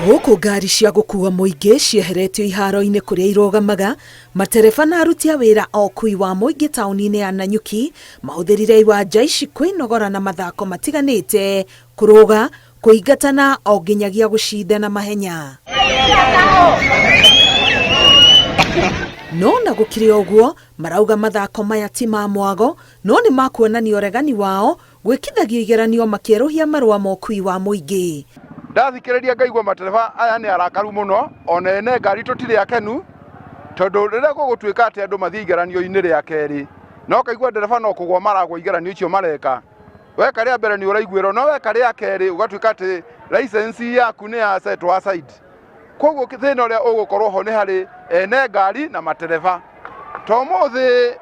Gũkũ ngari cia gũkua mũingĩ cieheretio iharo-inĩ kũrĩa irũgamaga, matereba na aruti a wĩra a ũkui wa mũingĩ taũni-inĩ ya Nanyuki mahũthĩrire iwanja ici kwĩnogora na mathako matiganĩte, kũrũga, kũingatana o nginyagia gũcindana mahenya. No na gũkĩrĩ ũguo, marauga mathako maya ti ma mwago, no nĩ makuonania ũregani wao gwĩkithagio igeranio makĩerũhia marũa ma ũkui wa mũingĩ. Ndathikĩrĩria ngaigua matereba aya nĩ arakaru mũno, ona ene ngari tũtirĩ akenu, tondũ rĩrĩa gũgũtuĩka atĩ andũ mathiĩ igeranio-inĩ rĩa kerĩ, no kaigua ndereba no kũgwa maragwa igeranio icio mareka. Weka rĩa mbere nĩ ũraiguĩrwo, no weka rĩa kerĩ ũgatuĩka atĩ license yaku nĩ ya setwo aside. Koguo thĩna ũrĩa ũgũkorwo ho nĩ harĩ ene ngari na matereba. To mũthĩ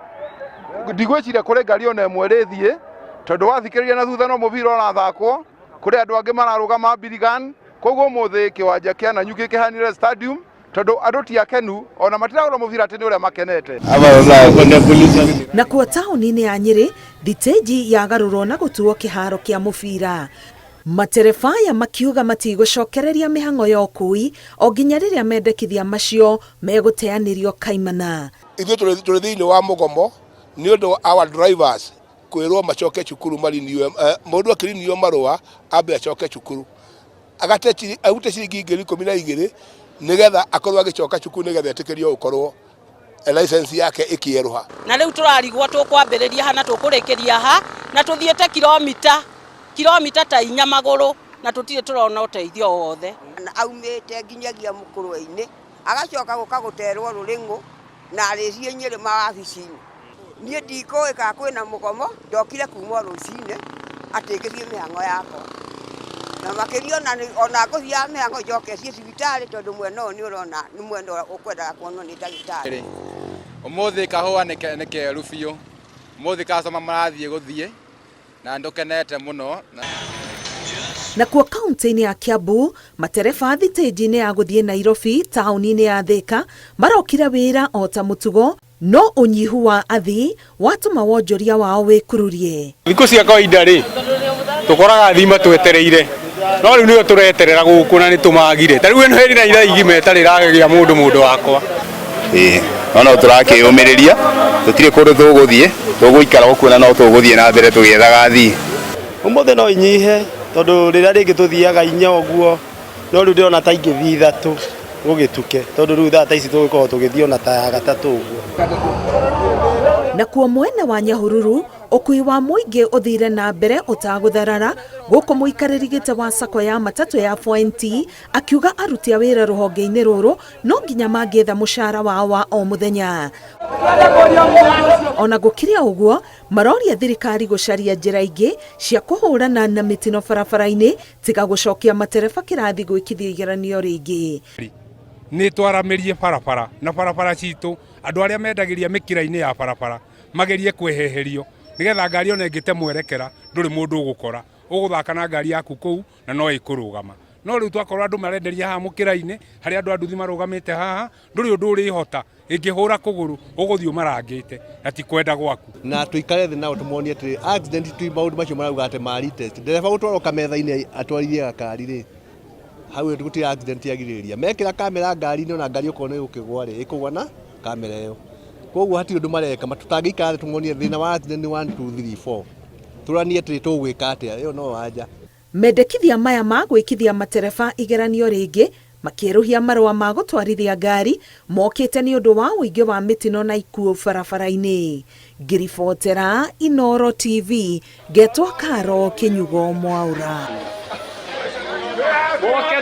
ndigwĩciria kũrĩ ngari ona ĩmwe ĩrĩthiĩ, tondũ wathikĩrĩria na thutha no mũbira ũrathakwo, kũrĩ andũ angĩ mararũgama Birigan. Koguo mũthĩ kĩwanja kĩa Nanyuki kĩhanire stadium, tondũ andũ ti akenu, ona matiragũra mũbira atĩ nĩ ũrĩa makenete. Na kuo taũni-inĩ ya Nyĩrĩ, thitĩnji yagarũrwo na gũtuo kĩharo kĩa mũbira. Matereba aya makiuga matigũcokereria mĩhang'o ya ũkui o nginya rĩrĩa mendekithia macio megũteanĩrio kaimana. Ithuĩ tũrĩ thĩinĩ wa mũgomo nĩ ũndũ our drivers kwĩrwo macoke cukuru marinio, mũndũ akĩrinio marũa ambe acoke cukuru, agute ciringi 12,000 nĩgetha akorwo agĩcoka cukuru nĩgetha etĩkĩrio gũkorwo license yake ĩkĩerũha. Na rĩu tũrarigwo tũkwambĩrĩria ha na tũkũrĩkĩria ha, na tũthiĩte kilomita ta 4 magũrũ na tũtirĩ tũrona ũteithio wothe. Aumĩte nginyagia Mũkũrwe-inĩ agacoka gũka gũterwo Rũrĩng'ũ na arĩcie Nyĩrĩ mawabici-inĩ. Niĩ ndikũĩ kana kwĩna mũgomo, ndokire kuma rũcinĩ atĩ ngĩthiĩ mĩhang'o yakwa. Na makĩria ona ngũthiaga mĩhang'o njoke ciĩ thibitarĩ, tondũ mwena ũyũ nĩ ũrona nĩ mwena ũkwendaga kuonwo nĩ ndagĩtarĩ. Ũmũthĩ kahũa nĩ keru biũ, ũmũthĩ customer marathiĩ gũthiĩ na ndũkenete mũno. Na kuo kaunti-inĩ ya Kiambu, matereba thitĩnji-inĩ ya gũthiĩ Nairobi taũni-inĩ ya Thika marokire wĩra o ta mũtugo, no ũnyihu wa athii watũma wonjoria wao wĩkururie. Thikũ cia kawaida rĩ, tũkoraga thima twetereire, no rĩu nĩo tũreterera gũkũ na nĩ tũmagire. Ta rĩu ĩno hĩndĩ na iraigi metarĩ ragĩa mũndũ wakwa. No tũrakĩũmĩrĩria, tũtirĩ kũndũ tũgũthiĩ, tũgũikara gũkũ na no tũgũthiĩ na mbere tũgĩethaga athii. Ũmũthĩ no inyihe, tondũ rĩrĩa rĩngĩ tũthiaga 4 ũguo, no rĩu ndĩrona ta ingĩthiĩ 3 gũgĩtuke, tondũ rĩu thaa ici tũgũkorwo tũgĩthiĩ ona ta ya 3 ũguo. Na kuo mwena wa Nyahururu, ũkui wa mũingĩ ũthire na mbere ũtagũtharara, gũkũ mũikarĩri gĩtĩ wa sako ya matatũ ya 4NT akiuga aruti a wĩra rũhonge-inĩ rũrũ no nginya mangĩetha mũcara wao wa o mũthenya. Ona gũkĩrĩ ũguo, maroria thirikari gũcaria njĩra ingĩ cia kũhũrana na mĩtino barabara-inĩ tiga gũcokia matereba kĩrathi gwĩkithio igeranio rĩngĩ. Nĩ twaramĩrie barabara na barabara citũ, andũ arĩa mendagĩria mĩkĩra-inĩ ya barabara magerie kweheherio, nĩgetha ngari ona ĩngĩte mwerekera ndũrĩ mũndũ ũgũkora, ũgũthaka na ngari yaku kũu na no ĩkũrũgama. No rĩu twakorwo andũ marenderia haha mũkĩra-inĩ, harĩa andũ a nduthi marũgamĩte haha, ndũrĩ ũndũ ũrĩhota, ĩngĩhũra kũgũrũ ũgũthiĩ ũmarangĩte na ti kwenda gwaku. Na tũikare thĩ nao tũmonie atĩ accident ti maũndũ macio marauga atĩ mari test. Ndereba gũtwarwo kametha-inĩ atwarithie gakari rĩ, hau gũtirĩ accident yagirĩrĩria. Mekĩra kamera ngari-inĩ ona ngari ũkorwo nĩ gũkĩgwa rĩ, ĩkũgwa na kamera ĩyo. Koguo hatirĩ ũndũ mareka, tũtangĩikara thĩ tũmonie thĩna wa accident 1 2 3 4. Tũranie atĩ tũgwĩka atĩa, ĩyo no wanja. Mendekithia maya ma gwĩkithia matereba igeranio rĩngĩ makĩerũhia marũa ma gũtwarithia ngari mokĩte nĩ ũndũ wa ũingĩ wa mĩtino na ikuũ barabara-inĩ. Ngiribotera Inooro TV, ngetwo Karo Kĩnyugo Mwaũra.